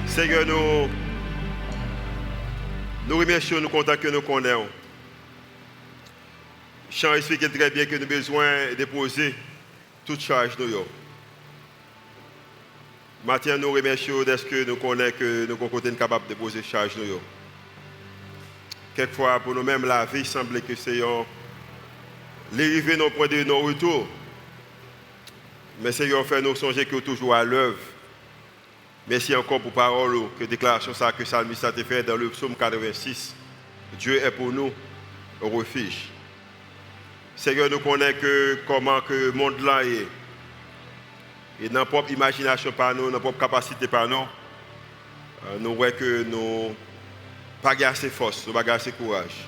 Seigneur, nous remercions, nous comptons que nous connaissons. Chant explique très bien que nous avons besoin de déposer toute charge de nous. Maintenant, nous remercions d'être que nous connaissons que nous sommes capables de déposer charge de nous. Quelquefois, pour nous-mêmes, la vie semble que c'est l'arrivée non point de nos retours. Mais Seigneur, fait nous songer que toujours à l'œuvre. Merci encore pour parole, que déclaration ça que Salmiste a fait dans le psaume 86. Dieu est pour nous un refuge. Seigneur, nous connaissons que comment que le monde là est. Et dans notre propre imagination par nous, dans notre propre capacité par nous, nous voyons que nous n'avons pas assez de force, nous n'avons pas assez de courage.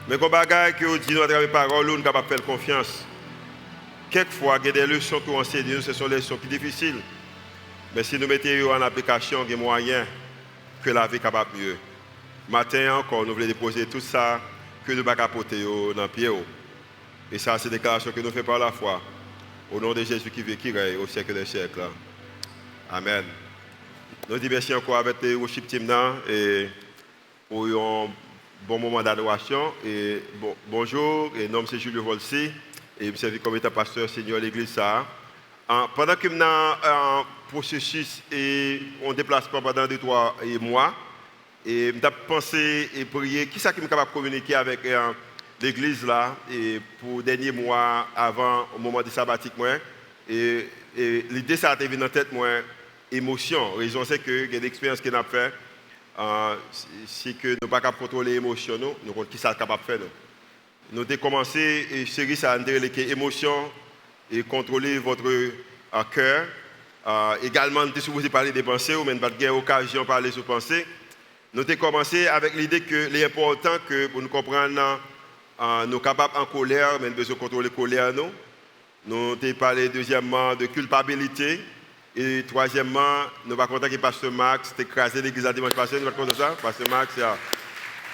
Mais comme bagaille que nous disons à travers la parole, nous sommes capables de faire confiance. Quelquefois, il y a des leçons que nous enseignons, ce sont des leçons plus difficiles. Mais si nous mettons en application, il y a moyen que la vie est capable mieux. Matin encore, nous voulons déposer tout ça que nous ne pouvons pas porter dans le pied. Et ça, c'est une déclaration que nous faisons par la foi. Au nom de Jésus qui vit, qui règne au siècle des siècles. Amen. Nous disons merci encore avec le worship team et pour un bon moment d'adoration. Et bonjour, et nom c'est Julio Volsi. Et je suis comme étant pasteur senior de l'église. Pendant que nous avons un processus et on déplace pendant 2-3 mois, et je pensé et prié, qui est-ce qui est capable de communiquer avec l'église là, et pour le dernier mois avant le moment du sabbatique. Et l'idée, ça a été dans la tête, émotion. La raison, c'est que il y a des expériences que nous avons fait, c'est que nous ne pouvons pas contrôler l'émotion, nous avons qui ça capable de faire. Nous avons commencé une série sur l'émotion et contrôler votre cœur. Également, nous avons supposé parler des pensées, ou même pas de occasion de parler sur pensées. Nous avons commencé avec l'idée que l'important que pour nous comprendre, nous sommes capables en colère, mais nous besoin de contrôler la colère. Nous avons parlé deuxièmement de culpabilité. Et troisièmement, nous avons content que Pasteur Max ait écrasé l'église la dimanche passé. Nous avons content de ça. Pasteur Max,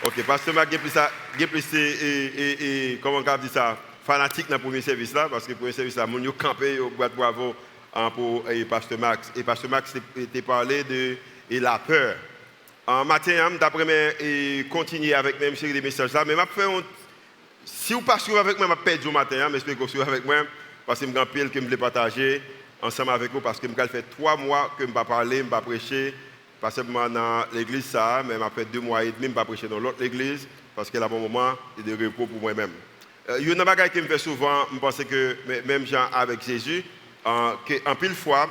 ok, Pasteur Max a plus comment on dit ça, fanatique dans le premier service là, parce que le premier service là, nous avons campé au boîte bravo pour Pasteur Max. Et Pasteur Max t'a parlé de la peur. En matin, d'après continuer avec même série de messages là, mais si vous ne passez pas avec moi, je vais perdre le matin, mais j'espère que vous suivez avec moi, parce que je suis que je voulais partager ensemble avec vous, parce que je fait 3 mois que je ne vais pas parler, je ne vais pas prêcher, pas seulement dans l'église, ça, mais après 2 mois et demi, je ne vais pas prêcher dans l'autre église, parce que là, bon moment, de repos pour moi-même. Il y a une chose qui me fait souvent, je pense que même gens avec Jésus, en pile fois,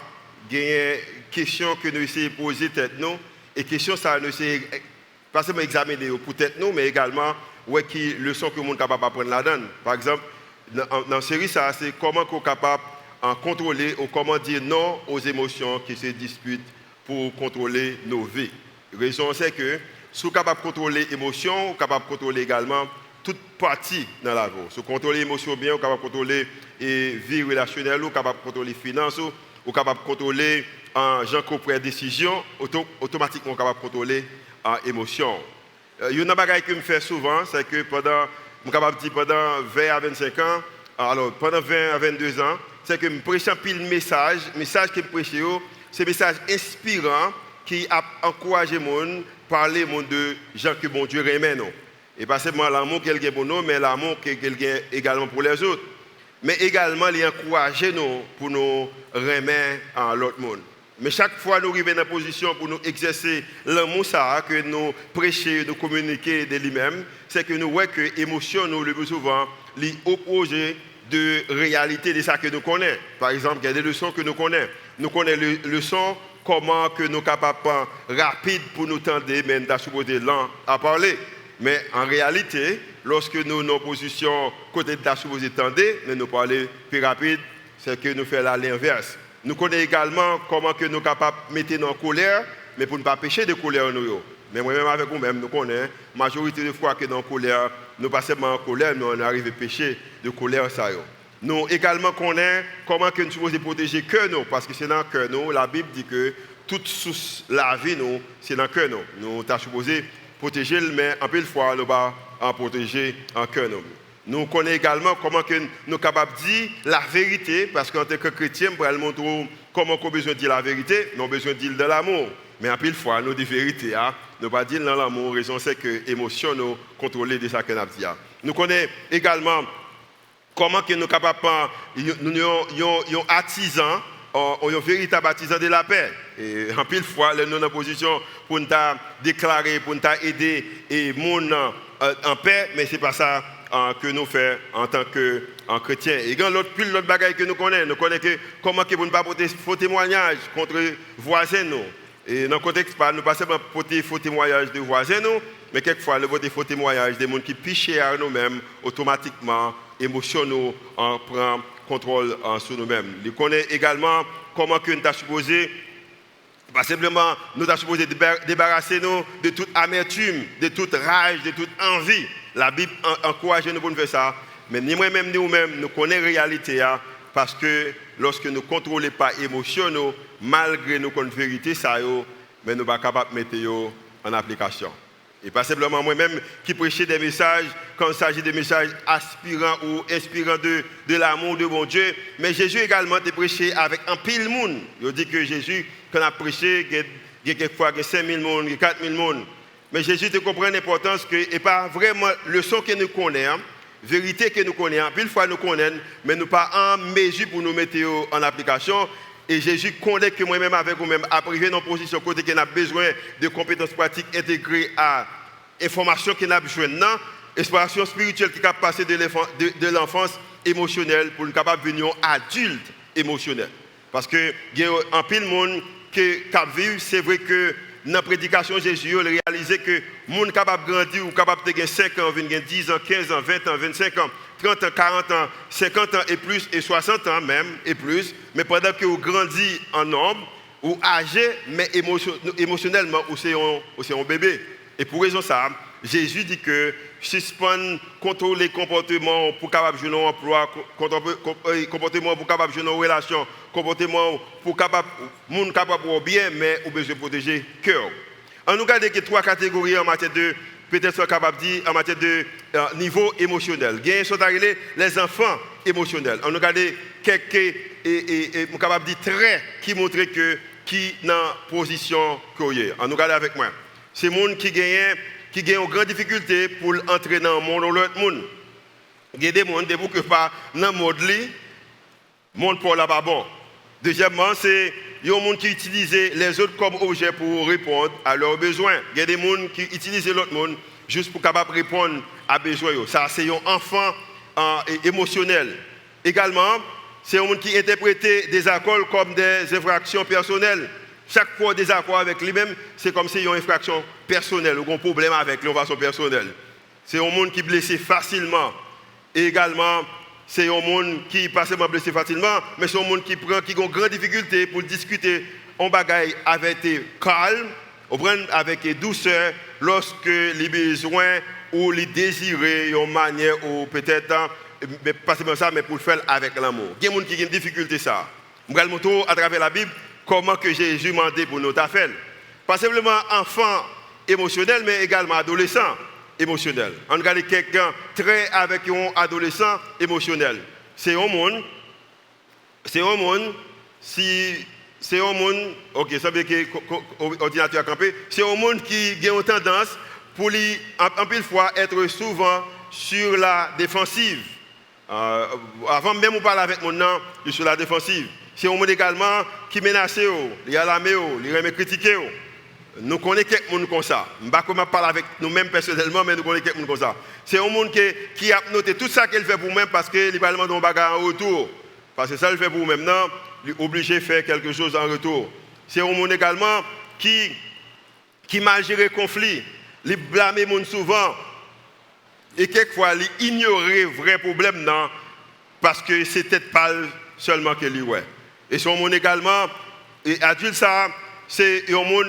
il y a une question que nous essayons de poser tête nous, et question ça nous essayons pas seulement examiner pour tête nous, mais également qui leçon que le monde est capable d'apprendre là-dedans. Par exemple, dans la série, ça, c'est comment on est capable de contrôler ou comment dire non aux émotions qui se disputent pour contrôler nos vies. La raison, c'est que si vous êtes capable de contrôler les émotions, vous êtes capable de contrôler également toute partie dans la vie. Si vous contrôlez les émotions bien, vous êtes capable de contrôler la vie relationnelle, vous êtes capable de contrôler les finances, vous êtes capable de contrôler gens qui prennent des décisions, automatiquement vous êtes capable de contrôler les émotions. Il y a une chose qui me fait souvent, c'est que pendant 20 à 25 ans, alors pendant 20 à 22 ans, c'est que je prêche un pile message que je prêche, c'est un message inspirant qui a encouragé les gens à parler de gens que bon Dieu remet. Et pas seulement l'amour qu'il a pour nous, mais l'amour qu'il a également pour les autres. Mais également, il encourage nous pour nous remettre à l'autre monde. Mais chaque fois que nous arrivons dans la position pour nous exercer l'amour que nous prêchons, nous communiquer de lui-même, c'est que nous voyons que l'émotion, nous le plus souvent, les opposés de réalité de ça que nous connaissons. Par exemple, il y a des leçons que nous connaissons. Nous connaissons les leçons, comment que nous sommes capables rapide pour nous tendre, mais nous sommes supposés lent à parler. Mais en réalité, lorsque nous sommes en position côté de la supposée tendre, mais nous parlons plus rapide, c'est que nous faisons l'inverse. Nous connaissons également comment que nous sommes capables de mettre en colère, mais pour ne pas pécher de colère. Mais moi-même avec vous-même, nous connaissons la majorité des fois que dans la colère, nous pas seulement en colère, mais on arrive à pécher de colère. Nous également connaissons comment que nous sommes supposés protéger le cœur, parce que c'est dans le cœur. La Bible dit que toute source de la vie, c'est dans le cœur. Nous sommes supposés protéger, mais en peu de fois, nous ne pas protéger en cœur. Nous connaissons également comment que nous sommes capables de dire la vérité, parce qu'en tant que chrétien, nous allons montrer comment on a besoin de dire la vérité, nous avons besoin de dire de l'amour. Mais en pile fois, nous, des vérités, nous pas dire dans l'amour, raison c'est que l'émotion nous contrôler de ça que nous dit. Nous connaissons également comment que nous sommes capables, nous sommes artisans, un véritable artisan de la paix. Et en pile fois, nous sommes en position pour nous déclarer, pour nous aider et monde en paix, mais ce n'est pas ça que nous faisons en tant que chrétiens. Et quand l'autre bagaille que nous connaissons que comment que nous ne pas porter faux témoignages contre voisins nous. Et dans le contexte, nous ne pas seulement porter faux témoignages de voisins nous, mais quelquefois nous porter faux témoignages des gens qui pichent à nous-mêmes automatiquement, émotionnellement, en prend contrôle sur nous-mêmes. Nous connaissons également comment que nous sommes supposés, pas simplement nous sommes supposés débarrasser nous de toute amertume, de toute rage, de toute envie. La Bible encourage nous pour nous faire ça, mais ni moi-même ni nous-mêmes, nous connaissons la réalité parce que lorsque nous ne contrôlons pas l'émotion, malgré nous connaissons la vérité, mais nous ne sommes pas capables de mettre en application. Et pas simplement moi-même qui prêchais des messages, quand il s'agit de messages aspirants ou inspirants de l'amour de mon Dieu, mais Jésus également a prêché avec un pile de monde. Il dit que Jésus, quand il a prêché, il y a quelquefois 5 000 personnes, 4 000 personnes. Mais Jésus te comprend l'importance que ce n'est pas vraiment le son que nous connaissons, vérité que nous connaissons, pile fois nous connaissons, mais nous pas en mesure pour nous mettre en application. Et Jésus connaît que moi-même avec vous-même, après dans une position côté qu'on a besoin de compétences pratiques intégrées à l'information qu'on a besoin de, l'inspiration spirituelle qui est capable de passer de l'enfance émotionnelle pour une capable de devenir adulte émotionnel. Parce que il y a un pile de monde qui vit, c'est vrai que dans la prédication Jésus, il a réalisé que les gens capable de grandir ou capable de 5 ans, 10 ans, 15 ans, 20 ans, 25 ans, 30 ans, 40 ans, 50 ans et plus, et 60 ans même et plus, mais pendant que vous grandissez en nombre, ou âgé, mais émotionnellement, ou c'est un bébé. Et pour raison ça, Jésus dit que suspendre, contrôler les comportements pour capable de jouer un emploi, comportement pour capable de jouer une relation, comportement pour capable de bien, mais ou besoin de protéger le cœur. On nous regarde que 3 catégories en matière de, peut-être soit capable de dire, en matière de niveau émotionnel. Il y a les enfants émotionnels. On nous regarde quelques capable de dire traits qui montrent que qui dans la position qu'il y a. On nous regarde avec moi. C'est les gens qui gagnent une grande difficulté pour entrer dans le monde ou l'autre monde. Il y a des gens qui ne pas dans le monde, le monde pour là-bas bon. Deuxièmement, c'est les gens qui utilisent les autres comme objets pour répondre à leurs besoins. Il y a des gens qui utilisent l'autre monde juste pour capable répondre à besoins. Ça, c'est un enfant émotionnel. Également, c'est un gens qui interprètent des accords comme des infractions personnelles. Chaque fois des accords avec lui-même, c'est comme si il y a une infraction personnelle ou un problème avec lui, façon personnelle. C'est un monde qui est blessé facilement. Et également, c'est un monde qui n'est pas seulement blessé facilement, mais c'est un monde qui a une grande difficulté pour discuter en bagaille avec calme, avec douceur, lorsque les besoins ou les désirés, une manière ou peut-être, mais pas seulement ça, mais pour le faire avec l'amour. Il y a des gens qui ont une difficulté ça. Je vais montrer à travers la Bible comment que Jésus m'a demandé pour notre affaire. Pas simplement enfant émotionnel, mais également adolescent émotionnel. On regarde quelqu'un très avec un adolescent émotionnel. C'est un monde, ok, ça veut dire que l'ordinateur a campé, c'est un monde qui a une tendance pour lui, en pile fois, être souvent sur la défensive. Avant même de parler avec mon nom, je suis sur la défensive. C'est un monde également qui menace, il alarme, il remet critiquer. Nous connaissons quelqu'un comme ça. Je ne vais pas parler avec nous-mêmes personnellement, mais nous connaissons quelqu'un comme ça. C'est un monde qui a noté tout ça qu'il fait pour nous-mêmes parce qu'il va demander un bagage en retour. Parce que ça, il fait pour nous-mêmes, non, il est obligé de faire quelque chose en retour. C'est un monde également qui mal gère le conflit. Il blâme les gens souvent. Et quelquefois, il ignore les vrais problèmes, non, parce que c'est peut-être pas seulement que lui, ouais. Et c'est un monde également, et adulte, ça, c'est un monde.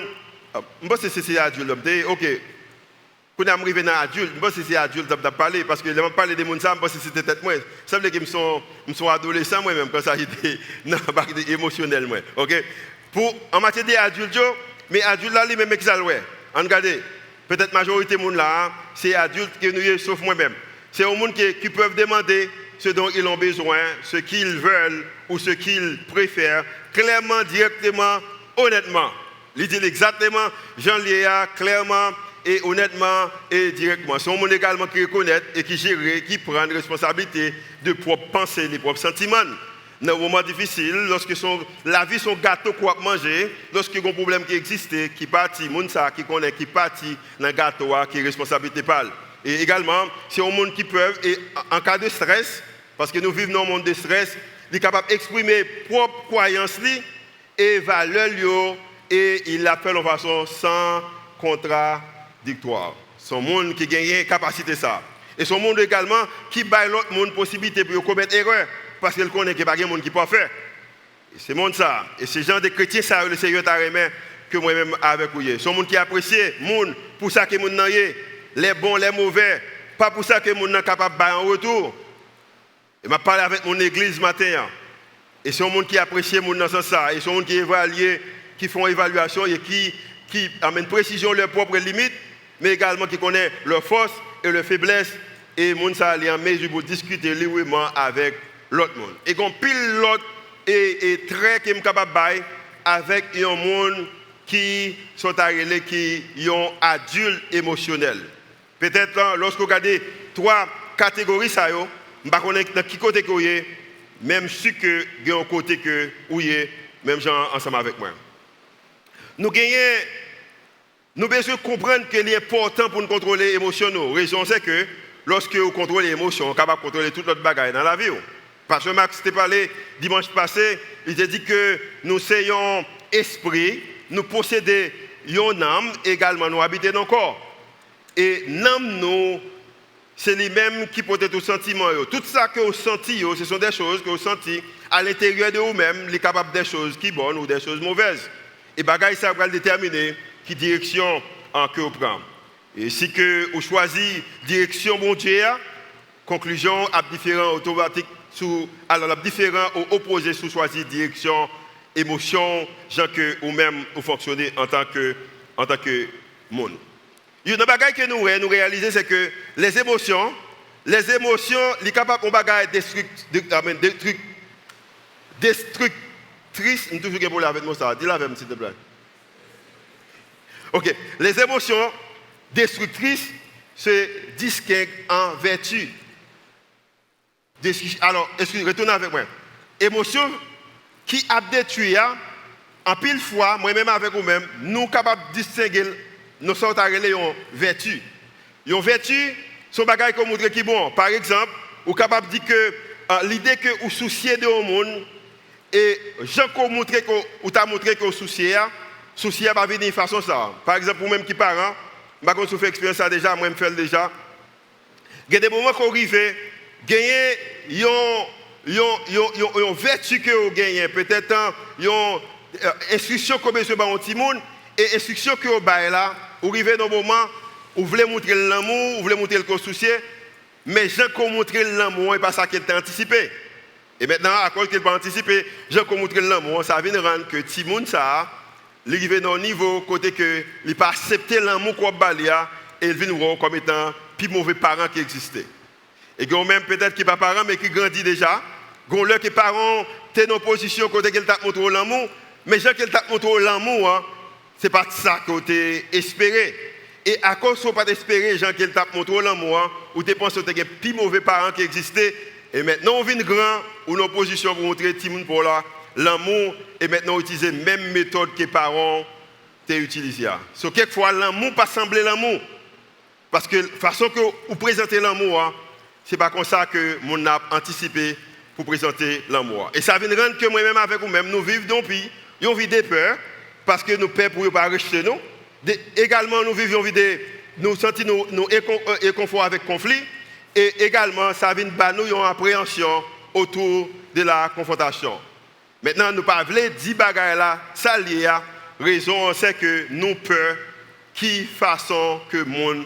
Je pense que c'est adulte. Ok. Quand on arrive dans l'adulte, je pense que c'est adulte de parler. Parce que quand je parle des gens, je pense que c'était peut-être moi. Ça veut dire que je suis adolescent moi-même quand ça a été émotionnel. Ok. En matière d'adultes, mais adultes là, les mêmes qui ça ouais. Regardez, peut-être la majorité des gens là, c'est adultes qui nous sauf moi-même. C'est un monde qui peuvent demander ce dont ils ont besoin, ce qu'ils veulent ou ce qu'ils préfèrent, clairement, directement, honnêtement. Il dit exactement, Jean Léa, clairement et honnêtement et directement. C'est un monde également qui reconnaît et qui gère, qui prend une responsabilité de propres pensées, les propres sentiments. Dans un moment difficile, lorsque la vie son gâteau qu'on manger, lorsqu'il y a un problème qui existe, qui partit, qui connaît, qui partit dans le gâteau, qui est responsabilité parle. Et également, c'est un monde qui peut, et en cas de stress, parce que nous vivons dans un monde de stress, il est capable d'exprimer propre croyance et valeur, et il l'appelle en façon sans contradictoire. C'est un monde qui gagne capacité ça. Et c'est un monde également qui baille l'autre monde possibilité pour commettre erreur. Parce qu'il connaît qu'il n'y a pas de monde qui peut faire. C'est monde ça. Et ces gens de chrétiens, ça, le Seigneur t'a remis que moi-même avec vous. C'est un monde qui apprécie, monde pour ça que monde n'a les bons, les mauvais, pas pour ça que monde n'est capable de bailler en retour. Et m'a parlé avec mon église ce matin. Et c'est un monde qui apprécie monde dans ça. Et c'est un monde qui évalue, qui font évaluation et qui amène précision leurs propres limites, mais également qui connaît leurs forces et leurs faiblesses. Et monde ça est en mesure pour discuter librement avec l'autre monde. Et qu'on pile l'autre et très qui est capable de avec un monde qui sont arrivés qui sont adultes émotionnels. Peut-être lorsque vous regardez trois catégories ça yo, je ne sais pas dans qui côté que vous êtes, même si que vous avez un côté que vous êtes, même gens ensemble avec moi. Nous besoin de comprendre qu'il est important pour nous contrôler les émotions. La raison c'est que lorsque vous contrôlez les émotions, vous êtes capable de contrôler toute l'autre bagaille dans la vie. Pasteur Max t'ai parlé dimanche passé, il t'a dit que nous ayons esprit, nous possédons une âme, également nous habitons dans le corps. Et l'âme, nous, c'est lui-même qui porte tout sentiment. Tout ça que vous sentez, ce sont des choses que vous sentez à l'intérieur de vous-même, les capables des choses qui sont bonnes ou des choses mauvaises. Et bagaille, ça va déterminer qui direction que vous prenez. Et si que vous choisissez direction bon Dieu, conclusion à différents automatiques. Alors, la différence ou opposé sous choisir direction, émotion, gens que ou même vous fonctionnez en tant que monde. Il y a une bagaille que nous réalisons, c'est que les émotions, les capables de bagaille destructrices, nous toujours pour avec moi ça, dis-la avec moi s'il te plaît. OK, les émotions destructrices se distinguent en vertu. Alors, retournez avec moi. Émotion qui a détruit, en pile fois, moi-même avec vous-même, nous sommes capables de distinguer nos sortes de vertus. Une vertu, c'est un bagage qui montre qui est bon. Par exemple, vous êtes capable de dire que l'idée que vous souciez de au monde, et Jean vous t'a montré que vous souciez va venir de façon ça. Par exemple, vous-même qui parent, je vous fais expérience ça déjà, moi-même je fais déjà. Il y a des moments qu'on arrive, gagner une vertu que vous gagnez, peut-être une instruction que vous avez besoin de petit monde et instruction que vous avez là, vous arrivez dans un moment où vous voulez montrer l'amour, vous voulez montrer le souci, mais Jean qu'on montre l'amour et pas ça qu'il t'a anticipé. Et maintenant, à cause qu'il n'a pas anticipé, Jean qu'on montre l'amour, ça vient de rendre que petit monde ça, il arrive dans un niveau côté que il pas accepter l'amour qu'on balia et il vient nous voir comme étant plus mauvais parents qui existaient. Et il y a même peut-être qui n'est pas parent, mais qui grandit déjà. Il y a qui parents sont dans une position côté qu'ils t'a montré l'amour. Mais gens qu'ils t'a montré l'amour, ce n'est pas ça que tu espéré. Et à cause de pas espérer, gens qu'ils t'a montré l'amour, ou tu penses que tu as plus mauvais parents qui existaient. Et maintenant, on vient grand, ou dans une position pour montrer tout le monde pour l'amour. Et maintenant, on utilise la même méthode que les parents ont utilisée. So, quelquefois, l'amour pas sembler l'amour. Parce que la façon que vous présentez l'amour, ce n'est pas comme ça que mon a anticipé pour présenter l'amour. Et ça vient rendre que moi-même avec vous-même, nous vivons dans un pays, nous vivons des peurs, parce que nous peurs pour ne pas rejeter nous. Également, nous vivons nous sentons nous inconfort avec conflit. Et également, ça vient de nous une appréhension autour de la confrontation. Maintenant, nous ne pouvons pas dire bagaille là, ça lié à raison, c'est que nous peur qui façon que le monde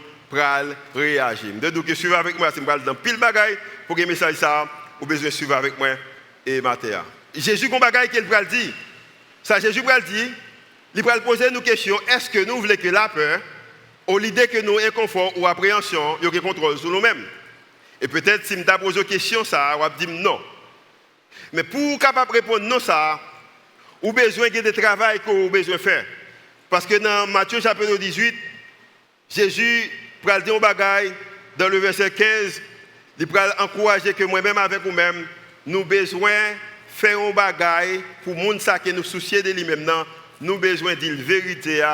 réagir. Donc, suivez avec moi, si je vais dans pile bagaille pour que le message ça, vous besoin de suivre avec moi et Mathéa. Jésus, qu'on bagaille qu'il va dire. Ça, Jésus va dire, il va poser nous question, est-ce que nous voulons que la peur, ou l'idée que nous inconfort ou appréhension, il y a contrôle sur nous-mêmes? Et peut-être, si je me pose une question, ça, on va dire non. Mais pour capable répondre non, ça, ou besoin de travail que vous besoin de faire. Parce que dans Matthieu chapitre 18, Jésus va dire un bagaille dans le verset 15, il va encourager que moi-même avec vous-même, nous avons besoin de faire un bagaille pour les gens qui nous soucient de lui-même. Nous avons besoin de dire la vérité,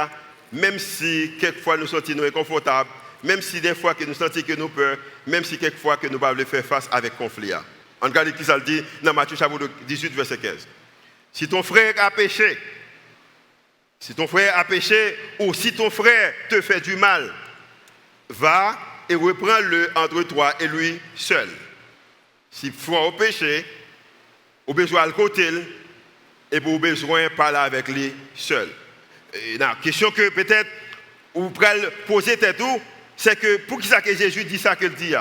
même si quelquefois nous sentons inconfortables, même si des fois que nous sentons que nous peur, même si quelquefois que nous ne pouvons pas faire face avec conflit. On regarde ce qu'il dit dans Matthieu chapitre 18, verset 15. Si ton frère a péché, ou si ton frère te fait du mal, va et reprends-le entre toi et lui seul. Si foi au péché, ou besoin de côté, et pour besoin de parler avec lui seul. La question que peut-être vous pouvez poser tête tout, c'est que pour qui ça que Jésus dit ça qu'il dit?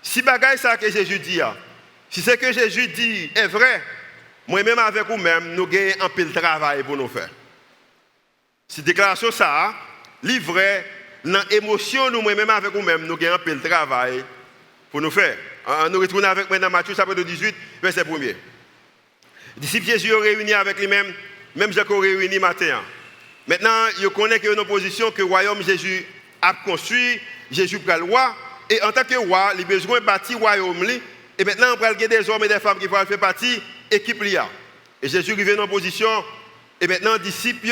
Si bagaille ça que Jésus dit, si c'est que Jésus dit est vrai, moi-même avec vous-même, nous avons un peu de travail pour nous faire. Si déclaration ça, livré dans l'émotion, nous moi-même avec vous-même, nous avons un peu de travail pour nous faire. Nous retournons avec moi dans Matthieu chapitre 18, verset 1er. Disciples Jésus réunis avec lui-même, même Jacques réunis matin. Maintenant, il connaît qu'il y a une opposition que le royaume Jésus a construit, Jésus prend le roi, et en tant que roi, il a besoin de bâtir le royaume. Et maintenant, on prend des hommes et des femmes qui vont faire partie de l'équipe. Et Jésus arrive en opposition, et maintenant, les disciples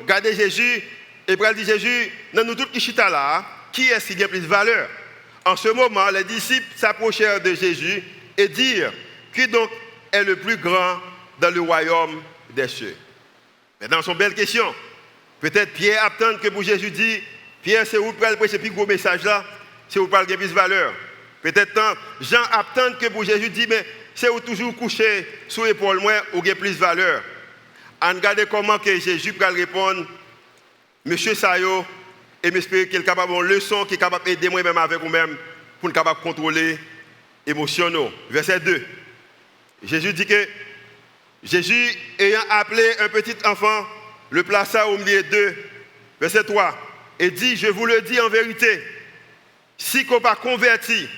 regardent Jésus, et prennent dit Jésus, dans nous tous qui chita là, qui est-ce qui a plus de valeur? En ce moment, les disciples s'approchèrent de Jésus et dirent, qui donc est le plus grand dans le royaume des cieux? Maintenant, c'est une belle question. Peut-être Pierre attend que pour Jésus dit, Pierre, c'est où pour le prêcher plus gros message là, c'est où parler plus de valeur. Peut-être Jean attend que pour Jésus dit, mais c'est où toujours couché sous l'épaule moi ou plus de valeur. On regarde comment que Jésus peut répondre, Monsieur Sayo, et m'espère qu'il est capable de leçon qui est capable d'aider moi-même avec vous-même pour être capable de contrôler l'émotion. Verset 2. Jésus dit que Jésus, ayant appelé un petit enfant, le plaça au milieu d'eux. Verset 3. Et dit, je vous le dis en vérité, si qu'on pas converti,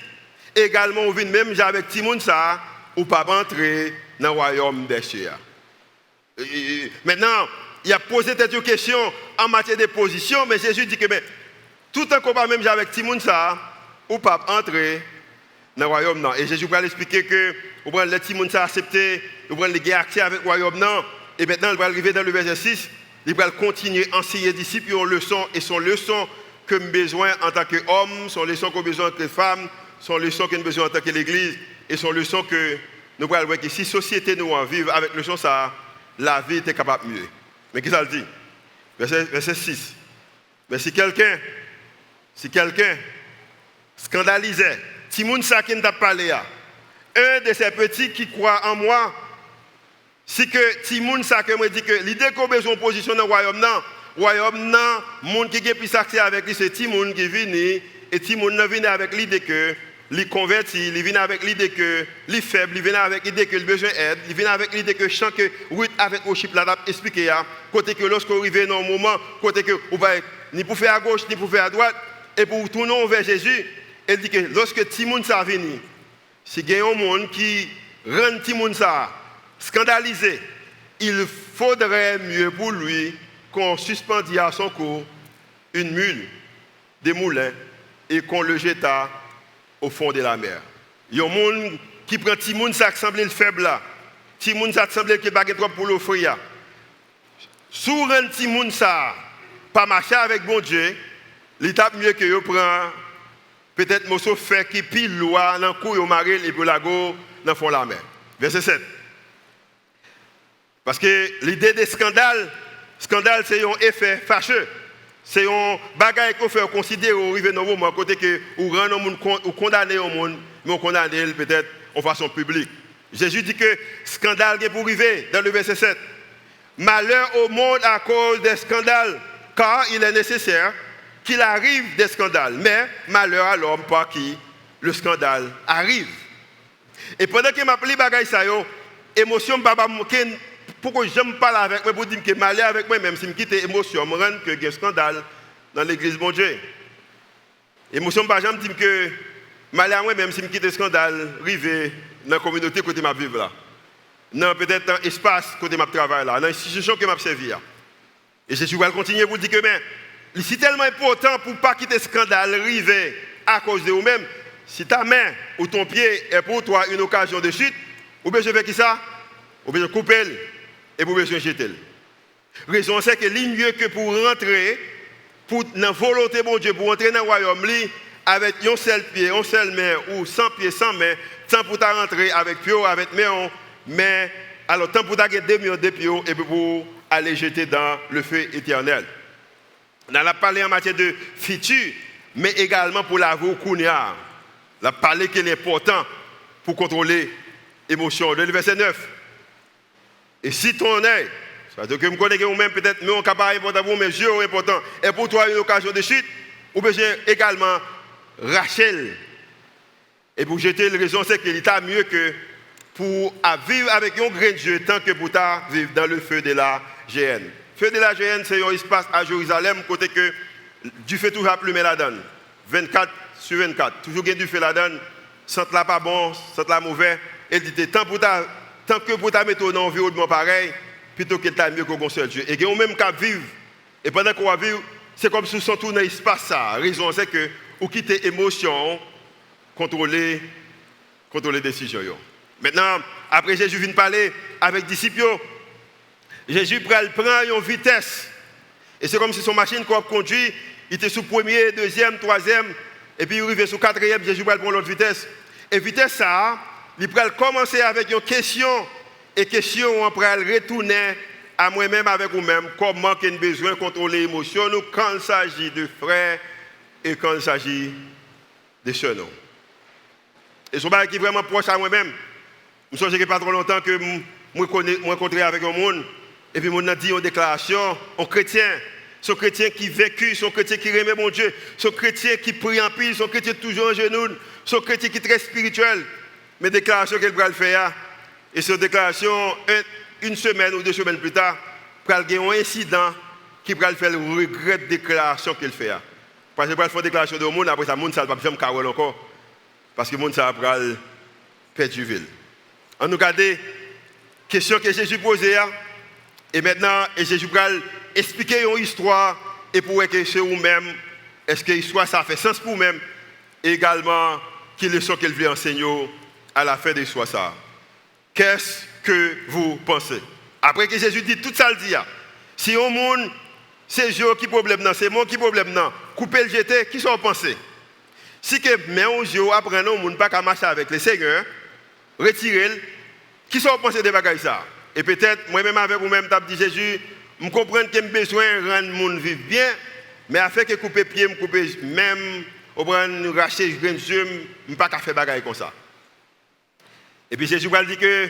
également on vient même avec Timoun ça, ou pas entrer dans le royaume des cieux. Maintenant, il a posé cette question en matière de position, mais Jésus dit que mais, tout en combat même avec Timoun ça, ou pas entrer dans le royaume. Non. Et Jésus va l'expliquer que les Timoun ça accepté, vous prenez les accès avec le royaume. Non. Et maintenant, il va arriver dans le verset 6, il va continuer à enseigner aux disciples une leçon, et son leçon que nous avons besoin en tant qu'hommes, son leçon que nous avons besoin en tant que femmes, son leçon que nous avons besoin en tant que l'Église, et son leçon que nous allons voir que si la société nous en vive avec leçon ça, la vie est capable de mieux. Mais qu'est-ce qu'il dit? Verset 6. Mais si quelqu'un scandalisait, Timoun ça qui n'a pas parlé, un de ces petits qui croient en moi, si que Timoun ça que me dit que l'idée qu'on a besoin de position dans le royaume, le monde qui a plus accès avec lui, c'est Timoun qui vient, et Timoun vient avec l'idée que il converti, il vient avec l'idée que il faible, il vient avec l'idée que il besoin d'aide, il vient avec l'idée que chant que Ruth avec Oship l'a expliqué, côté que lorsqu'on arrive dans un moment, côté que on va ni pour faire à gauche ni pour faire à droite, et pour tourner vers Jésus, il dit que lorsque Timoun ça vient, si il y a un monde qui rend Timoun ça scandalisé, il faudrait mieux pour lui qu'on suspendit à son cou une mule, des moulins, et qu'on le jeta au fond de la mer. Il y a un monde qui prend Timoun ça qui semble faible là. Timoun ça semble qu'il bague trop pour l'offrir. Sous rend Timoun ça pas marcher avec bon Dieu, l'étape mieux que yo prend peut-être morceau fait qui pile loi dans cou yo maré et pour la go dans fond la mer. Verset 7. Parce que l'idée des scandales c'est un effet fâcheux. C'est un bagage qu'on fait considérer au arriver dans le moment côté que ou rendre au monde ou condamner au monde, mais on condamne peut-être en façon publique. Jésus dit que scandale est pour arriver dans le verset 7. Malheur au monde à cause des scandales, car il est nécessaire qu'il arrive des scandales, mais malheur à l'homme par qui le scandale arrive. Et pendant que m'a appelé bagage ça yo, émotion baba pourquoi je me parle avec moi pour dire que je suis avec moi, même si je quitte l'émotion, je me rends que il y a un scandale dans l'église bon Dieu. L'émotion ne me dit que je suis moi, même si je quitte le scandale, arrivé dans la communauté côté je vis là. Dans peut-être un espace côté je travaille là, dans l'institution que je servi là. Et Jésus va continuer pour dire que c'est tellement important pour ne pas quitter scandale arriver à cause de vous-même. Si ta main ou ton pied est pour toi une occasion de chute, ou bien je fais qui ça? Ou bien je coupe et vous besoin jeter. Raison c'est que l'il mieux que pour rentrer pour la volonté de Dieu pour entrer dans le royaume avec un seul pied, une seule main ou 100 pieds, 100 mains, tant pour rentrer avec pied avec main, mais alors tant pour gagner 2 millions de pieds et pour aller jeter dans le feu éternel. On a parlé en matière de futur, mais également pour la vie kounia. On a parlé qu'il est important pour contrôler l'émotion. Le verset 9. Et si ton œil, c'est-à-dire que je connais que vous-même peut-être, mais on n'est pas important pour vous, mais Dieu est important, et pour toi une occasion de chute, ou bien également Rachel. Et pour jeter la raison, c'est qu'il est mieux que pour vivre avec un grain de Dieu, tant que pour vivre dans le feu de la géhenne. Le feu de la géhenne, c'est un espace à Jérusalem, côté que du feu toujours plumer la donne. 24 sur 24. Toujours il y a du feu la donne, sans la pas bon, sans la mauvais. Et dit, tant que pour ta mettre dans un environnement pareil, plutôt que tu mieux qu'au seul Dieu. Et qu'on même qu'à vivre, et pendant qu'on va vivre, c'est comme si on sont tout dans l'espace ça. La raison c'est que vous quittez l'émotion, contrôler les décisions. Maintenant, après Jésus vient parler avec les disciples, Jésus prend une vitesse. Et c'est comme si son machine qu'on conduit, il était sous premier, deuxième, troisième, et puis il arrive sous quatrième, Jésus prend l'autre vitesse. Et vitesse ça, il va commencer avec une question. Et question, on va retourner à moi-même avec vous-même. Comment qu'on a besoin de contrôler l'émotion quand il s'agit de frères et quand il s'agit de sœurs. Et ce qui est vraiment proche à moi-même. Je me souviens pas trop longtemps que je rencontré avec un monde. Et puis, on a dit une déclaration, un chrétien. Ce chrétien qui vécu, ce chrétien qui remet mon Dieu, ce chrétien qui prie en pile, ce chrétien toujours en genoux, ce chrétien qui est très spirituel. Mais déclaration qu'elle va le faire. Et cette déclaration, une semaine ou 2 semaines plus tard, il y a un incident qui va faire le regret de déclaration qu'il fait. Parce qu'il va faire une déclaration de monde, après ça, le monde ne va pas jamais carrer encore. Parce que le monde va perdre du ville. En nous regardant, question que Jésus posait, et maintenant, Jésus va expliquer une histoire, et pour que c'est vous-même, est-ce que l'histoire ça fait sens pour vous-même, et également, quelle leçon qu'il veut enseigner à la fin de l'histoire ça. Qu'est-ce que vous pensez? Après que Jésus dit tout ça, il dit, si au monde, c'est Dieu qui problème, c'est moi qui problème, couper le jeter, qui sont pensés? Si que mais Dieu apprend au monde pas qu'à marcher avec le Seigneur, retirer, qui sont pensés de bagaille ça? Et peut-être, moi-même avec vous-même, tu dit Jésus, je comprends que j'ai besoin de rendre le monde vivre bien, mais afin que couper pied, couper même, ou prendre racher le Dieu, je ne peux pas faire bagaille comme ça. Et puis Jésus va dire que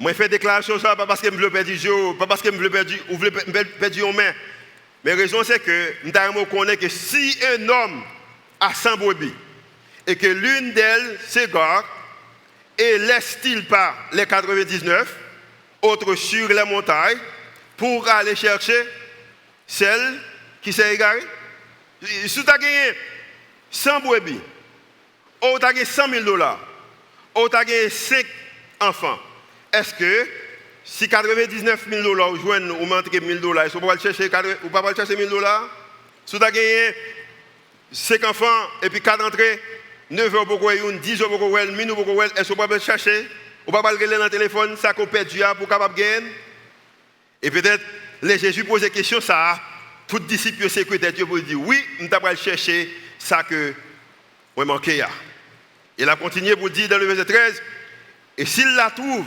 moi je fais déclaration ça pas parce que je veux perdre Dieu, pas parce que je veux perdre une main. Mais la raison c'est que nous connaissons que si un homme a 100 brebis et que l'une d'elles s'égare et laisse-t-il pas les 99 autres sur les montagnes pour aller chercher celle qui s'est égarée? Si tu as gagné 100 brebis, ou tu as gagné $100,000, ou tu as gagné 5 enfants, est-ce que si $99,000 ou joignent ou montrent $1,000, est-ce que vous ne pouvez pas chercher $1,000? Si tu as gagné 5 enfants et puis 4 entrées, 9 heures pour quoi, 10 heures pour quoi, 1 minute pour quoi, est-ce que vous ne pouvez pas chercher? Ou pas regarder dans le téléphone, ça qu'on perd du pour capable gagner? Et peut-être, les Jésus pose des questions, ça, tout disciple sécuritaire, Dieu vous dire oui, nous devons chercher ça que vous manquez. Il a continué pour dire dans le verset 13, et s'il la trouve,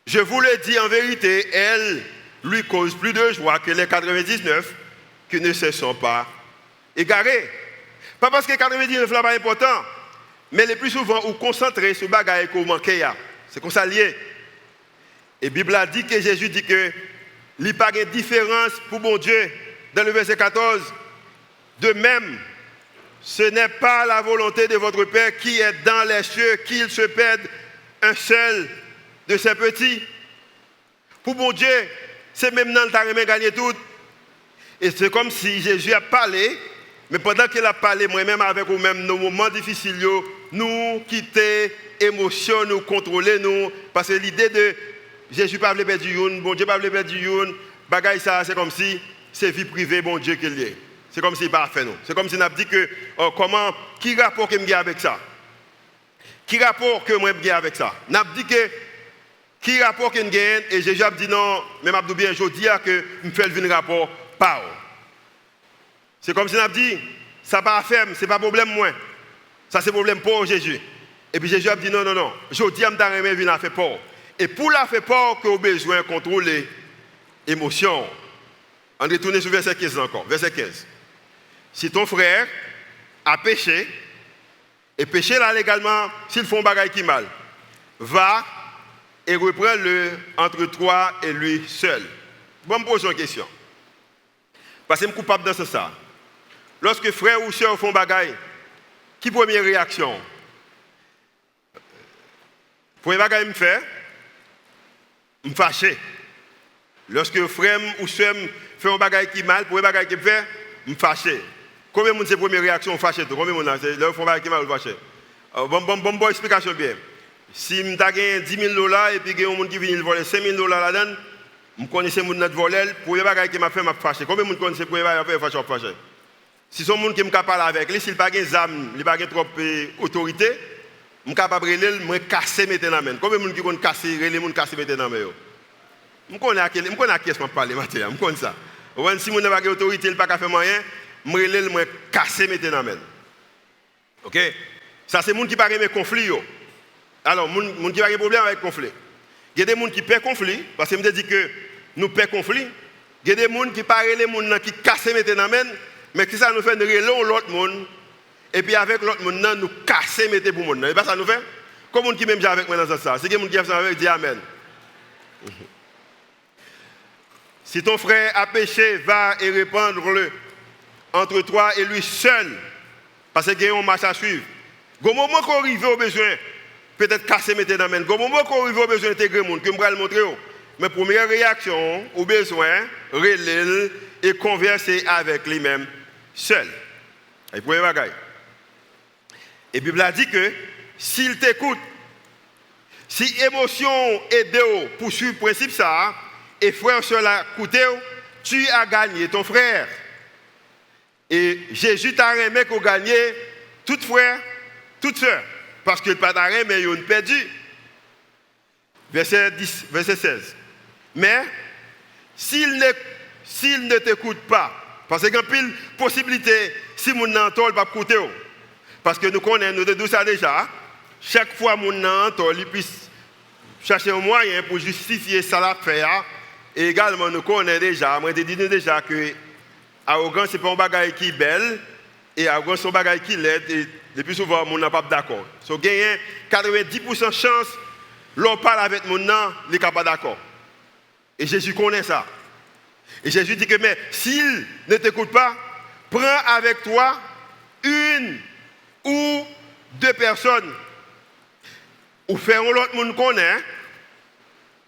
je vous le dis en vérité, elle lui cause plus de joie que les 99 qui ne se sont pas égarés. Pas parce que 99 n'est pas important, mais le plus souvent, vous concentrez sur les bagages que vous manquez. C'est comme ça lié. Et la Bible a dit que Jésus dit que il n'y a pas de différence pour mon Dieu. Dans le verset 14, de même, ce n'est pas la volonté de votre Père qui est dans les cieux qu'il se perde un seul de ses petits. Pour mon Dieu, c'est même dans le temps de gagner tout. Et c'est comme si Jésus a parlé, mais pendant qu'il a parlé, moi-même avec vous-même, nos moments difficiles, nous quitter émotion, nous contrôler, nous. Parce que l'idée de Jésus ne peut pas perdre du bon Dieu ne peut pas perdre du bagaille ça, c'est comme si c'est vie privée, bon Dieu qu'il y est. C'est comme si il pas fait nous. C'est comme si on a dit que qui rapport que me avec ça? Qui rapport que moi j'ai avec ça? N'a dit que qui rapport que gagne et Jésus a dit non, même Abdou bien je dis que me fait le rapport pas. C'est comme si on a dit ça pas faire, c'est pas problème moi. Ça c'est problème pour Jésus. Et puis Jésus a dit non, je dis à me venir faire peur. Et pour la faire peur que vous avez besoin de contrôler l'émotion. On retourne sur verset 15 encore. Verset 15. Si ton frère a péché, et péché là légalement, s'il font bagaille qui mal, va et reprends-le entre toi et lui seul. Bon, me pose une question. Parce que je suis coupable dans ça. Lorsque frère ou soeur font bagaille, qui première réaction? Premier bagaille me fait, me fâcher. Lorsque frère ou soeur fait un bagaille qui mal, premier bagaille qui me fait, me fâcher. Combien de monde c'est première réaction fâché? Combien de monde c'est leur font bagaille qui mal fâché? Bon explication bien. Si je gagne $10,000 et puis il y a un monde qui vient voler $5,000 là-dedans, je connais ces gens qui volent, le premier bagaille qui m'a fait m'a fâché. Combien de monde connaissent le premier bagaille qui m'a fait fâché? Si son monde qui me capable avec lui, s'il n'a pas de âme, il n'a pas trop d'autorité, je suis capable de me casser mes mains. Combien de monde qui connaissent casser les gens casser mes mains? Je connais à qui je parle maintenant. Je connais ça. Si mon n'a pas d'autorité, il n'a pas faire moyen, je me casser mes mains. OK? Ça c'est les gens qui ne pas conflit. Alors, les gens qui n'ont pas de problème avec le conflit. Il y a des gens qui perdent conflit, parce que je me dis que nous perdons conflit. Il y a des gens qui parlent les gens qui cassent mes mains, mais qui ça nous fait nous relancer l'autre monde, et puis avec l'autre monde, nous casser mes pour monde. Et bien ça nous fait, comme les gens qui même avec moi dans ça, c'est que les gens qui sont avec, dit Amen. Si ton frère a péché, va et répandre-le entre toi et lui seul, parce qu'il y a un marche à suivre. Au moment qu'on arrive au besoin, peut-être casser mes mains. Au moment qu'on arrive au besoin d'intégrer le monde, que je vais le montrer. Mais première réaction, au besoin, relayer et converser avec lui-même seul. Et premier bagaille. Et la Bible a dit que s'il t'écoute, si émotion et déo poursuivent le principe ça, et frère sur la côté, tu as gagné ton frère. Et Jésus t'a remis qu'on gagné tout frère, toute sœur. Parce que le padarin, mais il a perdu. Verset 16. Mais s'il ne t'écoute pas, parce qu'il y a une possibilité, si mon n'entend pas écouter, parce que nous connaissons, nous devons ça déjà, chaque fois que mon entend, il puisse chercher un moyen pour justifier ça la fait. Et également, nous connaissons déjà, moi je dis déjà que arrogance, ce n'est pas un bagage qui est belle, et arrogance, c'est un bagage qui l'aide, et le plus souvent, mon n'a pas d'accord. So, il y a 90% de chance, l'on parle avec mon nom, il n'est pas d'accord. Et Jésus connaît ça. Et Jésus dit que, mais s'il ne t'écoute pas, prends avec toi une ou deux personnes, ou faire l'autre monde connaît,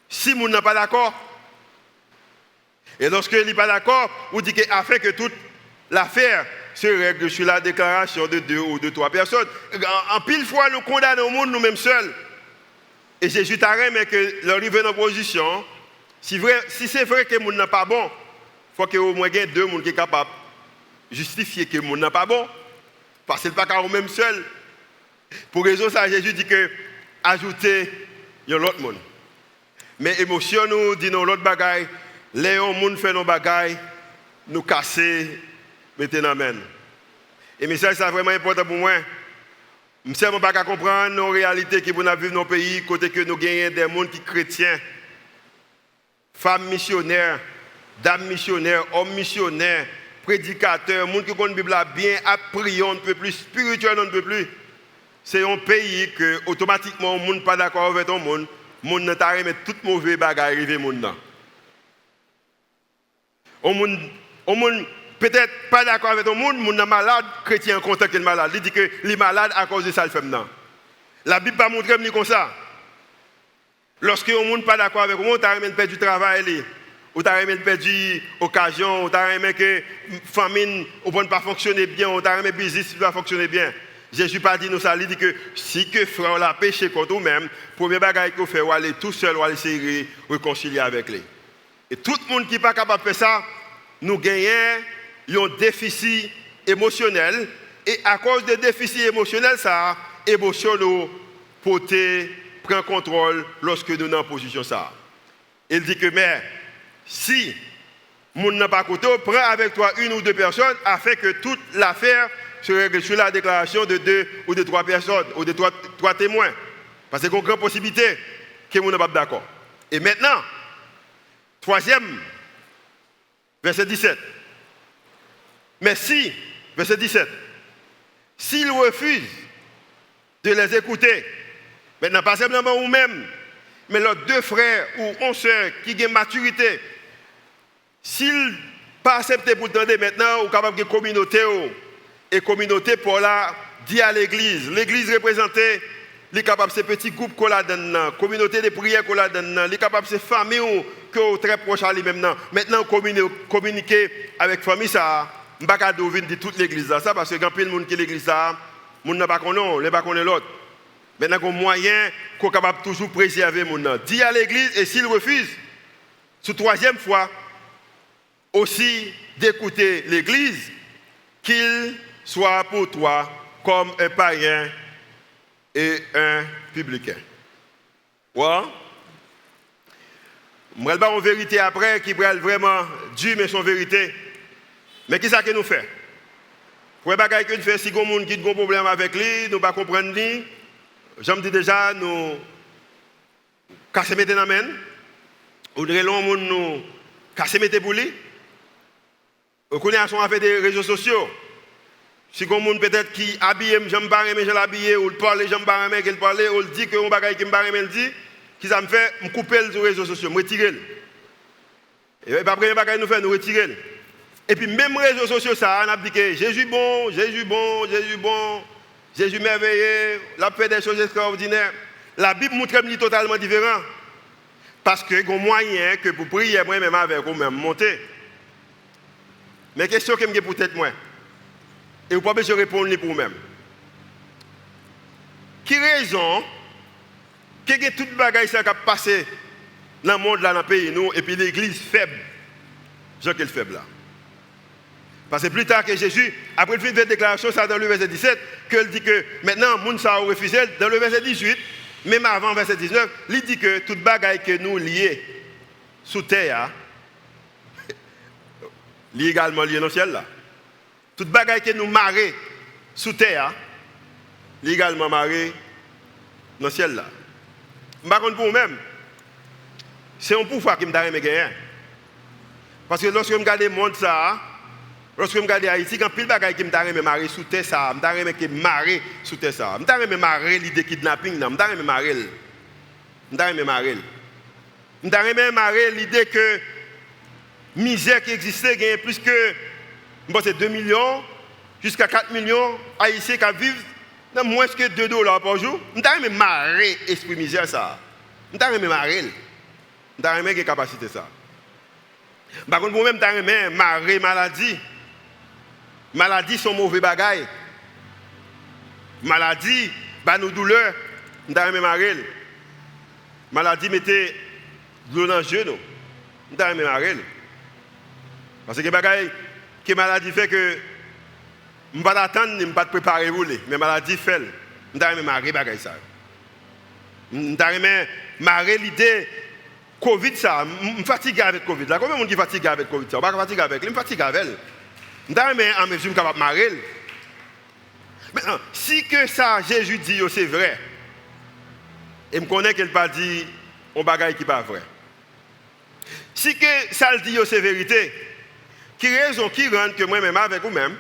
si mon n'a pas d'accord. Et lorsqu'il n'est pas d'accord, on dit qu'afin que toute l'affaire se règle sur la déclaration de 2 ou de 3 personnes. En pile fois, nous condamnons le monde nous-mêmes seuls. Et Jésus t'a remis que l'arrivée dans la position, si c'est vrai que le monde n'est pas bon, il faut qu'il y ait au moins 2 personnes qui sont capables de justifier que le monde n'est pas bon. Parce que ce n'est pas qu'à eux-mêmes seuls. Pour raison ça, Jésus dit que ajouter l'autre monde. Mais émotion nous dit non l'autre bagaille, les gens fait nos bagailles, nous casser, mettez dans la main. Et mais ça c'est vraiment important pour moi. Je ne sais pas comprendre nos réalités qui nous vivons dans nos pays, côté que nous gagnons des gens qui sont chrétiens, femmes missionnaires, dames missionnaires, hommes missionnaires, prédicateurs, gens qui connaissent la Bible bien, appris, on ne peut plus, spirituel, on ne peut plus. C'est un pays que automatiquement, les gens ne sont pas d'accord avec ton monde, les gens ne t'arrêtent mais tout mauvais bagages arrivent au monde. On monde peut-être pas d'accord avec le monde, mon malade, chrétien content qu'il est malade. Il dit que il est malade à cause de ça le fait maintenant. La Bible pas montrer comme ça. Lorsque on monde pas d'accord avec moi, tu as perdu du travail, ou tu as perdu occasion, ou tu as que famille ne pas fonctionner bien, ou tu as business ne pas fonctionner bien. Jésus pas dit nous ça, il dit que si que frère l'a péché contre vous-même, premier bagage que vous faites, vous allez tout seul, vous allez essayer de réconcilier avec lui. Et tout le monde qui n'est pas capable de faire ça, nous gagnons un déficit émotionnel. Et à cause de déficit émotionnel, ça, l'émotion nous prend contrôle lorsque nous sommes en position ça. Il dit que, mais si moun n'a pas côté, prends avec toi une ou deux personnes afin que toute l'affaire se règle sur la déclaration de 2 ou de 3 personnes ou de 3 témoins. Parce qu'il y a une grande possibilité que moun n'a pas d'accord. Et maintenant, troisième, verset 17. Mais si, verset 17, s'ils refusent de les écouter, maintenant pas simplement vous-même, mais leurs 2 frères ou 11 sœurs qui ont maturité, s'ils pas accepté pour tendre maintenant, ou capable de communauté, et communauté pour la dit à l'église. L'église représentée, les capable ces petits groupes qu'on a dans communauté de prière qu'on a dans les capable ces familles qui sont très proches à lui-même. Maintenant, communiquer avec famille, ça, je ne peux pas dire toute l'église ça, parce que quand il y a des gens qui l'église ça, les gens ne connaissent pas l'autre. Maintenant, il y a un moyen qu'on est capable toujours préserver les gens. Dit à l'église, et s'ils refusent, sous 3e fois, aussi d'écouter l'église, qu'il soit pour toi comme un païen et un publicain. Ouais. Je vais une vérité après qui va vraiment Dieu mais son vérité. Mais qui est-ce que nous fait? Pour les bagages que nous faisons, si il y a des gens qui ont un problème avec lui, nous ne pas comprendre lui. J'aime dire déjà, nous casser mettre dans la main. Ou nous casser mettre pour lui. Vous connaissez avec des réseaux sociaux. Si quelqu'un peut-être qui habille, j'aime pas aimer, je l'habille, ou le parle, j'aime pas aimer, qu'il parle, ou le dit que mon bagage qui me parle, il dit, qui ça me fait, me couper sur les réseaux sociaux, me retirer. Et après, les bagages nous fait, nous retirer. Et puis, même les réseaux sociaux, ça, on a dit que Jésus bon, Jésus bon, Jésus bon, Jésus merveilleux, la fait des choses extraordinaires. La Bible montre que c'est totalement différent. Parce que il y a un moyen que pour prier, moi-même avec vous-même, monter. Mais question que je pour tête moi. Et vous ne pouvez pas répondre pour vous-même. Qui raison que tout le bagage qui a passé dans le monde, là, dans le pays, nous, et puis l'église faible, Jean qu'elle faible là. Parce que plus tard que Jésus, après le fin de la déclaration, ça dans le verset 17, qu'il dit que maintenant, les gens ont refusé, dans le verset 18, même avant le verset 19, il dit que tout bagage que nous lions sous terre, il est également lié dans le ciel là. Tout bagage que nous marrons sous terre, il est également marré dans le ciel là. Par contre, pour vous-même, c'est un pouvoir qui me donne gagner. Parce que lorsque je regarde le monde, lorsque je regarde Haïti, quand pile bagage qui me donne marrer sous terre, ça, me donne marrer sous terre, ça. Me donne marrer l'idée de kidnapping, me donne marrer. Me donne marrer. Me donne marrer l'idée que misère qui existait, il y a plus que 2 millions jusqu'à 4 millions haïtiens qui vivent dans moins que $2 par jour. Je ne suis marrer l'esprit misère ça. Je ne suis marrer. Je ne suis pas capacité ça. Par contre, vous-même, je suis marrer maladie. Maladie sont mauvais bagailles. Maladie, nous douleur. Je ne suis marrer. Maladie mettez de l'eau dans le genou. Je ne suis marrer. Parce que bagaille que maladie fait que je ne vais pas attendre, je ne vais pas préparer vous. Mais maladie fait. Je ne vais pas marrer bagaille ça. Je ne vais pas marrer l'idée Covid ça. Je suis fatigué avec Covid. Là, combien de monde qui fatigué avec Covid ça? Je ne suis pas fatigué avec lui, je suis fatigué avec elle. Je ne vais pas en mesure capable de marrer. Maintenant, si que ça Jésus dit c'est vrai. Et je connais qu'elle pas dit un bagaille qui n'est pas vrai. Si que ça le dit c'est vérité. Qui raison qui rend que moi-même avec vous-même,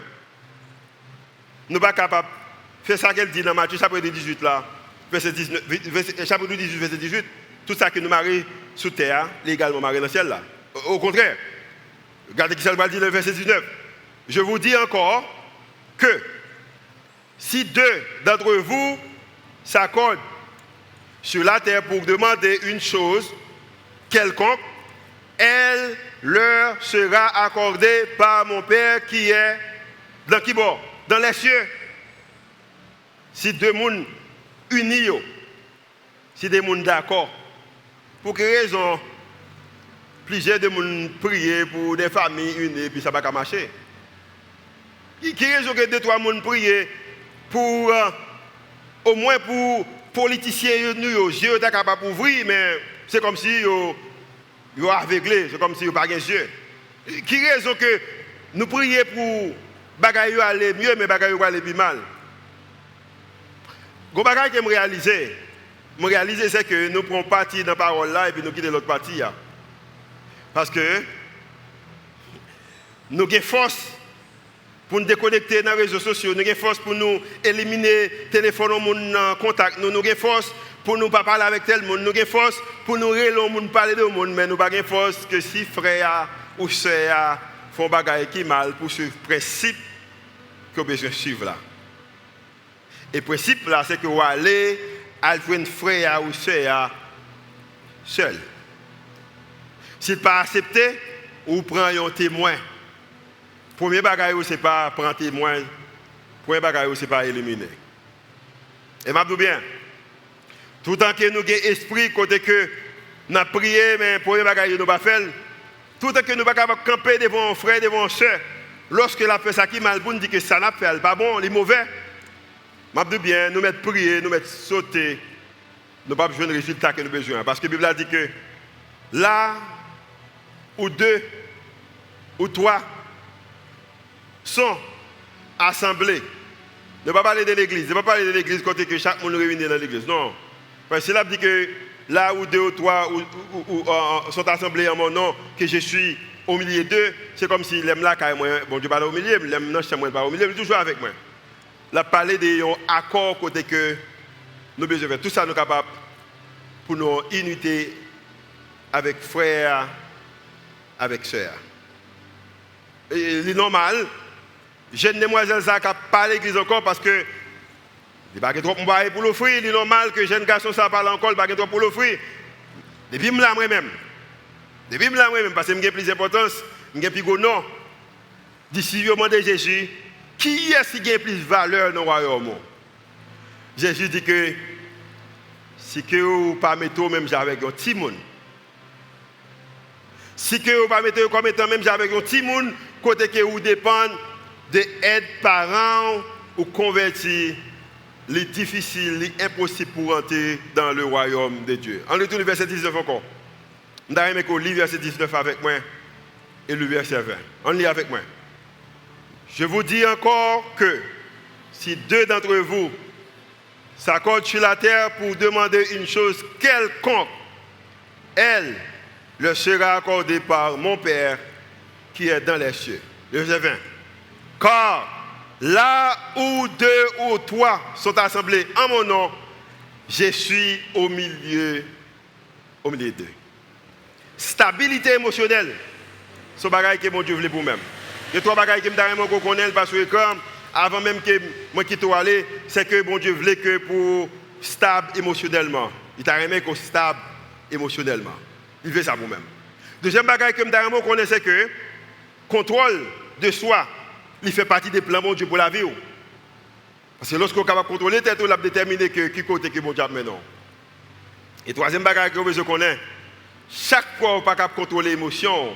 nous ne sommes pas capables de faire ça qu'elle dit dans Matthieu chapitre 18, là, verset 19, chapitre 18, verset 18, tout ça que nous marions sous terre, légalement mariés dans le ciel là. Au contraire, regardez qui ça va dire dans le verset 19. Je vous dis encore que si 2 d'entre vous s'accordent sur la terre pour demander une chose quelconque, elle leur sera accordée par mon Père qui est dans qui bord? Dans les cieux. Si 2 mondes unis, si 2 mondes d'accord, pour quelle raison plusieurs de monde prier pour des familles unies, puis ça va pas marcher. Qui raison que 2-3 personnes prient pour, au moins pour politiciens, nous, les yeux sont capables d'ouvrir, mais c'est comme si ils sont aveuglés, c'est comme si ils n'ont pas de yeux. Qui raison que nous prions pour bagaille aller mieux, mais bagaille aller plus mal. Ce que je réalise, c'est que nous prenons parti dans la parole là et puis nous quittons l'autre partie. Parce que nous avons force pour nous déconnecter dans les réseaux sociaux, nous avons force pour nous éliminer le téléphone en contact, nous avons force pour nous ne pas parler avec tel monde, nous avons force pour nous parler de monde, mais nous n'avons pas force que si frère ou sœur font des choses qui mal pour suivre le principe que vous besoin de suivre là. Et le principe là, c'est que vous allez à un frère ou sœur seul. S'il n'est pas accepté, vous prenez un témoin. Premier bagage, ce n'est pas prendre un témoin. Premier bagage, ce n'est pas éliminer. Et je dis bien, tout le temps que nous avons esprit, côté que nous avons prié, mais premier bagage, nous n'avons pas fait. Tout le temps que nous ne sommes pas capables de camper devant un frère, devant un soeur, lorsque la fait ça qui mal, nous dit que ça n'a pas fait, pas bon, il est mauvais. Je dis bien, nous mettons prier, nous mettons sauter, nous n'avons pas besoin de résultats que nous avons besoin. Parce que la Bible a dit que là, ou 2, ou 3 sont assemblés. Ne pas parler de l'église. Ne pas parler de l'église côté que chaque monde réunit dans l'église. Non. Parce que là, dit que là où 2 ou 3 sont assemblés en mon nom, que je suis au milieu d'eux, c'est comme si l'aime là, quand moi, bon Dieu parle au milieu, mais l'aime non, je ne pas au milieu, mais toujours avec moi. Là, parler d'un accord côté que nous besoin faire. Tout ça, nous sommes capables pour nous unité avec frères, avec sœurs. Et c'est normal. Jeune demoiselle ça qui pas à l'église encore parce que il n'y a pas trop de pour l'offrir. Il est normal que jeune garçon ça parle encore, il n'y a pas trop pour l'offrir. Depuis que je suis moi-même. Depuis que je suis moi-même, parce que j'ai plus d'importance, j'ai plus de nom. D'ici au moment de Jésus, qui est-ce qui a plus de valeur dans le royaume? Jésus dit que si que vous ne pas mettre même avec un petit monde. Si que vous ne pas mettre comme étant même avec un petit monde, côté que vous dépendez de aide parents ou convertir, les difficiles, les impossibles pour entrer dans le royaume de Dieu. On retourne au verset 19 encore. On a aimé qu'on lit verset 19 avec moi et le verset 20. On lit avec moi. Je vous dis encore que si 2 d'entre vous s'accordent sur la terre pour demander une chose quelconque, elle leur sera accordée par mon Père qui est dans les cieux. Le verset 20. Car là où 2 ou 3 sont assemblés en mon nom, je suis au milieu d'eux. Stabilité émotionnelle, c'est un bagage que mon Dieu voulait pour moi-même. Il y a 3 bagages que je connais parce que comme avant même que moi quitte aller, c'est que mon Dieu voulait que pour stable émotionnellement. Il t'a aimé qu'on stable émotionnellement. Il veut ça pour moi-même. Deuxième bagage que je connais, c'est que contrôle de soi, il fait partie des plans de mon Dieu pour la vie. Parce que lorsqu'on est capable de contrôler, on a déterminé qui côté que mon Dieu a maintenant. Et troisième bagage que je connais, chaque fois qu'on n'est pas capable de contrôler l'émotion,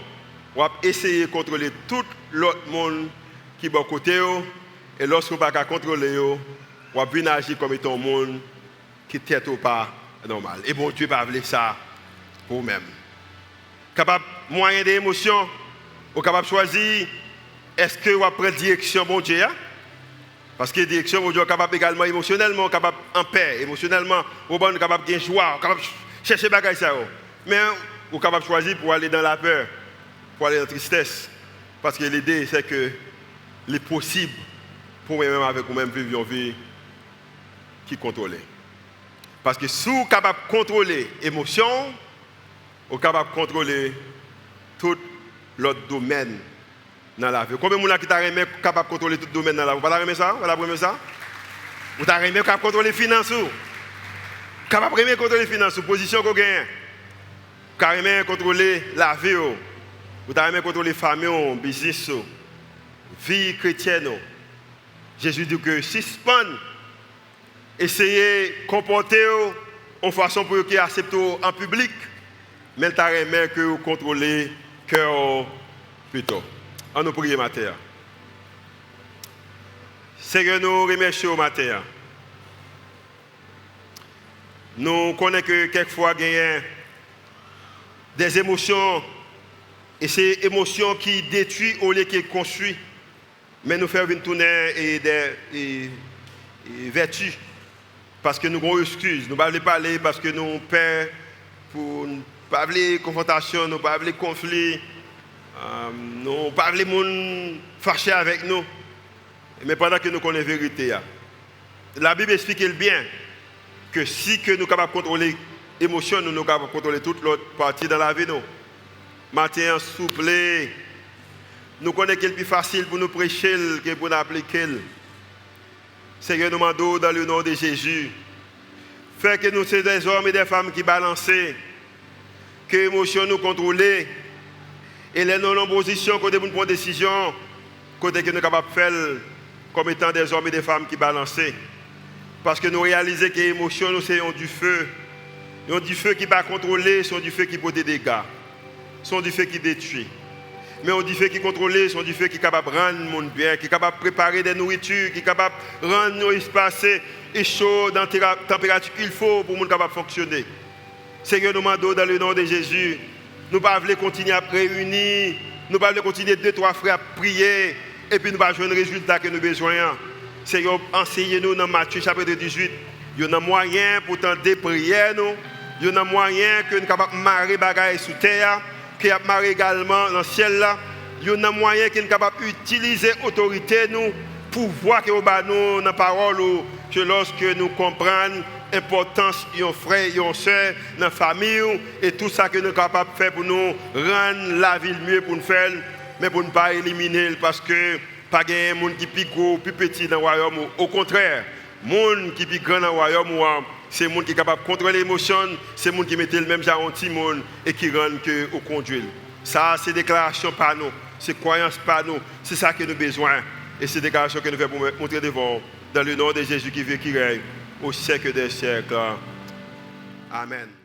on va essayer de contrôler tout l'autre monde qui est à côté. Et lorsqu'on n'est pas capable de contrôler, on va agir comme étant un monde qui n'est peut-être pas normal. Et bon Dieu va vouloir ça pour vous-même. Capable moyen d'émotion, on est capable de choisir est-ce que vous prendre direction bon Dieu? Parce que direction bon Dieu est capable également émotionnellement, capable en paix, émotionnellement, vous êtes capable de joie, capable de chercher des choses. Mais vous êtes capable de choisir pour aller dans la peur, pour aller dans la tristesse. Parce que l'idée, c'est que c'est possible pour moi-même avec vous-même vivre une vie qui contrôle. Parce que si vous êtes capable de contrôler l'émotion, vous êtes capable de contrôler tout l'autre domaine dans la vie. Combien de gens qui sont capables de contrôler tout le domaine dans la vie? Vous n'avez pas ça? Vous n'avez pas ça? Vous avez capable de contrôler les finances? Capable de contrôler les finances, la position que vous gagnez? Vous avez contrôler la vie? Vous avez contrôler la famille, le business, la vie chrétienne? Jésus dit que suspendre, essayez de comporter en façon pour qu'ils acceptent en public. mais tu as que vous contrôlez le cœur plutôt. On nous prie matin. Seigneur, nous remercions matin. Nous connaissons que quelquefois il y a des émotions et ces émotions qui détruisent au lieu qui construisent. Mais nous faisons une tournée et des vertus. Parce que nous avons une excuse. Nous ne pouvons pas parler parce que nous avons peur pour ne pas avoir de confrontation, nous ne pouvons pas avoir de conflit. Nous ne pouvons pas avoir de gens fâchés avec nous. Mais pendant que nous connaissons la vérité, la Bible explique bien que si que nous sommes capables de contrôler l'émotion, nous sommes capables de contrôler toute l'autre partie dans la vie. Matin, souple, nous connaissons qu'il est plus facile pour nous prêcher que pour nous appliquer. Seigneur, nous demandons dans le nom de Jésus, fais que nous soyons des hommes et des femmes qui balancent, que l'émotion nous contrôle, et les non-positions côté pour prendre des décisions, côté que nous sommes capables de faire comme étant des hommes et des femmes qui balancent. Parce que nous réalisons que les émotions, nous sommes du feu. Nous du feu qui ne pas contrôler, sont du feu qui porte des dégâts, sont du feu qui détruit. Mais on dit feu qui contrôle, sont du feu qui est capable de rendre le monde bien, qui est capable de préparer des nourritures, qui est capable de rendre nos espaces et chaud dans la température qu'il faut pour que monde capable de fonctionner. Seigneur, nous demandons dans le nom de Jésus, nous ne pouvons pas continuer à réunir, nous ne pouvons pas continuer 2-3 frères à prier, et puis nous ne pouvons pas jouer le résultat que nous avons besoin. Seigneur, enseignez-nous dans Matthieu chapitre 18, il y a un moyen pour tenter prière, il y a un moyen que nous sommes capables de marrer les bagailles sous terre, qui a marré également dans le ciel là. Il y a un moyen qui est capable d'utiliser l'autorité nous pour voir que nous dans la parole que lorsque nous comprenons l'importance de frère et soeur dans la famille et tout ça que nous sommes capables de faire pour nous rendre la vie mieux pour nous faire, mais pour ne pas éliminer parce que pas de monde qui est plus gros, plus petit dans le royaume. Au contraire, le monde qui est plus grand dans le royaume, c'est le monde qui est capable de contrôler l'émotion, c'est le monde qui met le même genre de monde et qui rend que au conduit. Ça, c'est déclaration par nous, c'est croyance par nous, c'est ça que nous avons besoin. Et c'est déclaration que nous faisons pour montrer devant, dans le nom de Jésus qui vit, qui règne, au siècle des siècles. Amen.